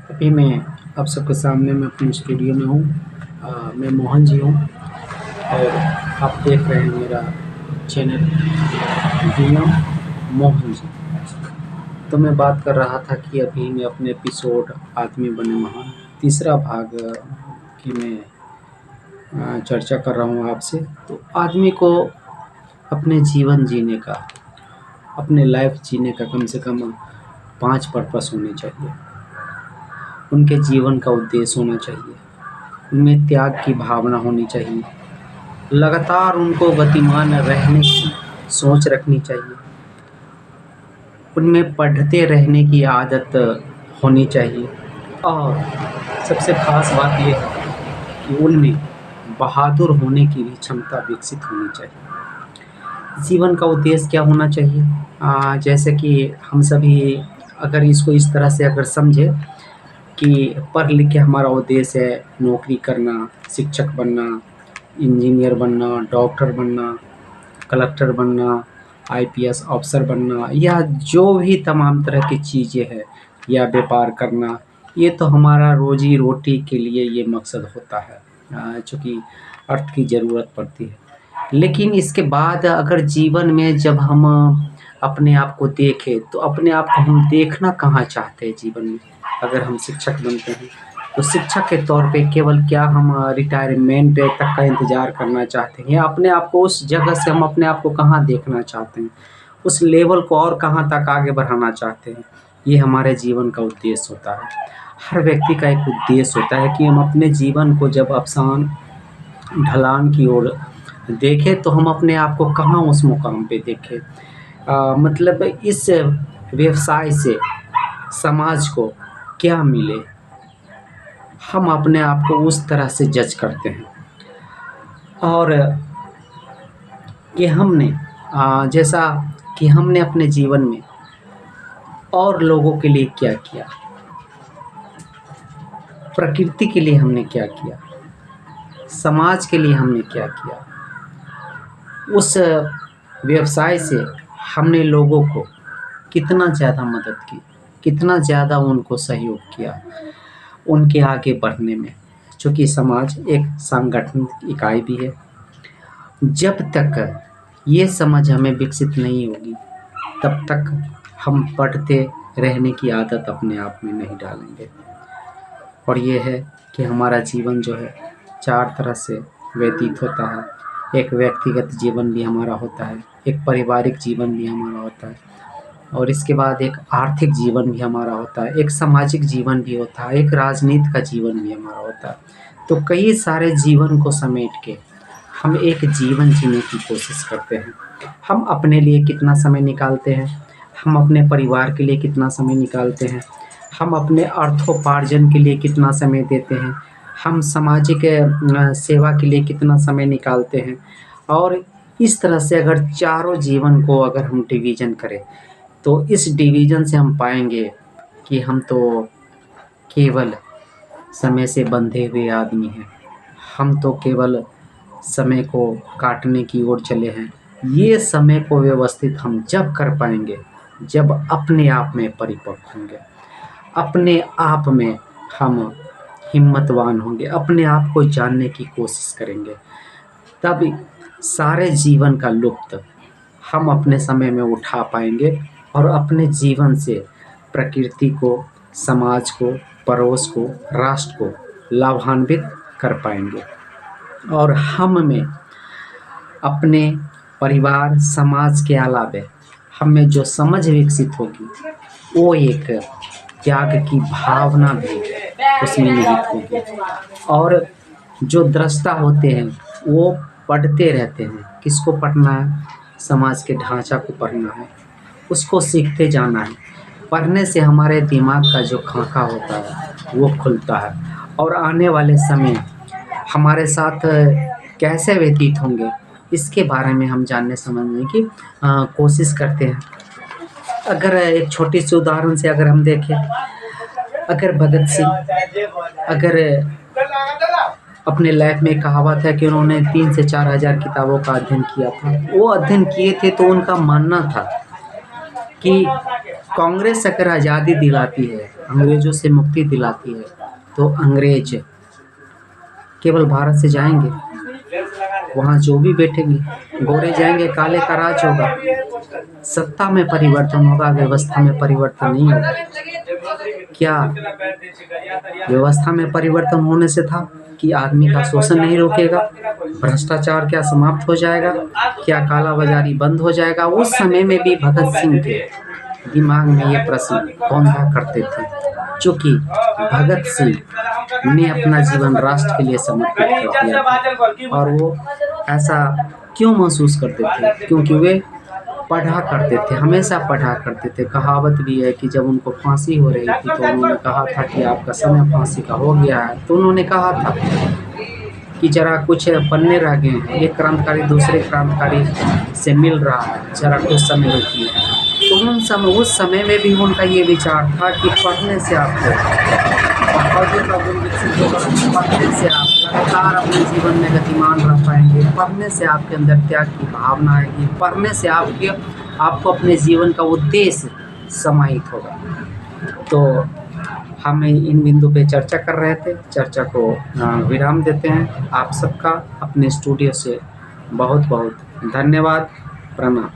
अभी मैं आप सबके सामने मैं अपने स्टूडियो में हूँ। मैं मोहन जी हूँ और आप देख रहे हैं मेरा चैनल डीएम मोहन जी। तो मैं बात कर रहा था कि अभी मैं अपने एपिसोड आदमी बने महान तीसरा भाग की मैं चर्चा कर रहा हूँ आपसे। तो आदमी को अपने जीवन जीने का, अपने लाइफ जीने का कम से कम 5 पर्पस होने चाहिए। उनके जीवन का उद्देश्य होना चाहिए, उनमें त्याग की भावना होनी चाहिए, लगातार उनको गतिमान रहने की सोच रखनी चाहिए, उनमें पढ़ते रहने की आदत होनी चाहिए और सबसे ख़ास बात ये है कि उनमें बहादुर होने की भी क्षमता विकसित होनी चाहिए। जीवन का उद्देश्य क्या होना चाहिए? जैसे कि हम सभी अगर इसको इस तरह से अगर समझें कि पढ़ लिख के हमारा उद्देश्य है नौकरी करना, शिक्षक बनना, इंजीनियर बनना, डॉक्टर बनना, कलेक्टर बनना, आईपीएस अफ़सर बनना या जो भी तमाम तरह की चीज़ें हैं या व्यापार करना, ये तो हमारा रोज़ी-रोटी के लिए ये मकसद होता है, चूँकि अर्थ की ज़रूरत पड़ती है। लेकिन इसके बाद अगर जीवन में जब हम अपने आप को देखें, तो अपने आप को हम देखना कहाँ चाहते हैं जीवन में? अगर हम शिक्षक बनते हैं, तो शिक्षक के तौर पे केवल क्या हम रिटायरमेंट तक का इंतज़ार करना चाहते हैं या अपने आप को उस जगह से हम अपने आप को कहाँ देखना चाहते हैं? उस लेवल को और कहाँ तक आगे बढ़ाना चाहते हैं? ये हमारे जीवन का उद्देश्य होता है। हर व्यक्ति का एक उद्देश्य होता है कि हम अपने जीवन को जब आसान ढलान की ओर देखें, तो हम अपने आप को कहाँ उस मुकाम पे देखें। मतलब इस व्यवसाय से समाज को क्या मिले, हम अपने आप को उस तरह से जज करते हैं। और कि हमने जैसा कि हमने अपने जीवन में और लोगों के लिए क्या किया, प्रकृति के लिए हमने क्या किया, समाज के लिए हमने क्या किया, उस व्यवसाय से हमने लोगों को कितना ज़्यादा मदद की, कितना ज़्यादा उनको सहयोग किया उनके आगे बढ़ने में। चूँकि समाज एक सांगठनिक इकाई भी है। जब तक ये समझ हमें विकसित नहीं होगी, तब तक हम पढ़ते रहने की आदत अपने आप में नहीं डालेंगे। और ये है कि हमारा जीवन जो है 4 तरह से व्यतीत होता है। एक व्यक्तिगत जीवन भी हमारा होता है, एक पारिवारिक जीवन भी हमारा होता है और इसके बाद एक आर्थिक जीवन भी हमारा होता है, एक सामाजिक जीवन भी होता है, एक राजनीति का जीवन भी हमारा होता है। तो कई सारे जीवन को समेट के हम एक जीवन जीने की कोशिश करते हैं। हम अपने लिए कितना समय निकालते हैं, हम अपने परिवार के लिए कितना समय निकालते हैं, हम अपने अर्थोपार्जन के लिए कितना समय देते हैं, हम सामाजिक सेवा के लिए कितना समय निकालते हैं। और इस तरह से अगर चारों जीवन को अगर हम डिवीज़न करें, तो इस डिवीज़न से हम पाएँगे कि हम तो केवल समय से बंधे हुए आदमी हैं। हम तो केवल समय को काटने की ओर चले हैं। ये समय को व्यवस्थित हम जब कर पाएँगे, जब अपने आप में परिपक्व होंगे, अपने आप में हम हिम्मतवान होंगे, अपने आप को जानने की कोशिश करेंगे, तब सारे जीवन का लुत्फ़ हम अपने समय में उठा पाएँगे और अपने जीवन से प्रकृति को, समाज को, पड़ोस को, राष्ट्र को लाभान्वित कर पाएँगे। और हम में अपने परिवार, समाज के अलावे हम में जो समझ विकसित होगी, वो एक त्याग की भावना भी उसमें निहित होगी। और जो दृष्टा होते हैं, वो पढ़ते रहते हैं। किसको पढ़ना है? समाज के ढाँचा को पढ़ना है, उसको सीखते जाना है। पढ़ने से हमारे दिमाग का जो खाका होता है, वो खुलता है और आने वाले समय हमारे साथ कैसे व्यतीत होंगे, इसके बारे में हम जानने समझने की कोशिश करते हैं। अगर एक छोटी-सी उदाहरण से अगर हम देखें, अगर भगत सिंह अगर अपने लाइफ में कहावत है कि उन्होंने 3 से 4 हज़ार किताबों का अध्ययन किया था। वो अध्ययन किए थे तो उनका मानना था कि कांग्रेस अगर आज़ादी दिलाती है, अंग्रेज़ों से मुक्ति दिलाती है, तो अंग्रेज केवल भारत से जाएंगे, वहाँ जो भी बैठेंगे, गोरे जाएंगे, काले का राज होगा, सत्ता में परिवर्तन होगा, व्यवस्था में परिवर्तन नहीं होगा। क्या व्यवस्था में परिवर्तन होने से था कि आदमी का शोषण नहीं रुकेगा, भ्रष्टाचार क्या समाप्त हो जाएगा, क्या कालाबाजारी बंद हो जाएगा? उस समय में भी भगत सिंह के दिमाग में ये प्रश्न कौंधा करते थे, चूँकि भगत सिंह ने अपना जीवन राष्ट्र के लिए समर्पित कर दिया था। और वो ऐसा क्यों महसूस करते थे? क्योंकि वे पढ़ा करते थे, हमेशा पढ़ा करते थे। कहावत भी है कि जब उनको फांसी हो रही थी तो उन्होंने कहा था कि आपका समय फांसी का हो गया है, तो उन्होंने कहा था कि ज़रा कुछ पन्ने रह गए हैं, एक क्रांतिकारी दूसरे क्रांतिकारी से मिल रहा है, ज़रा कुछ समय रुकिए। तो उस समय में भी उनका ये विचार था कि पढ़ने से आपको पढ़ने से आप लगातार अपने जीवन में गतिमान रह पाएंगे, पढ़ने से आपके अंदर त्याग की भावना आएगी, पढ़ने से आपको अपने जीवन का उद्देश्य समाहित होगा। तो हम इन बिंदु पे चर्चा कर रहे थे, चर्चा को विराम देते हैं। आप सबका अपने स्टूडियो से बहुत बहुत धन्यवाद, प्रणाम।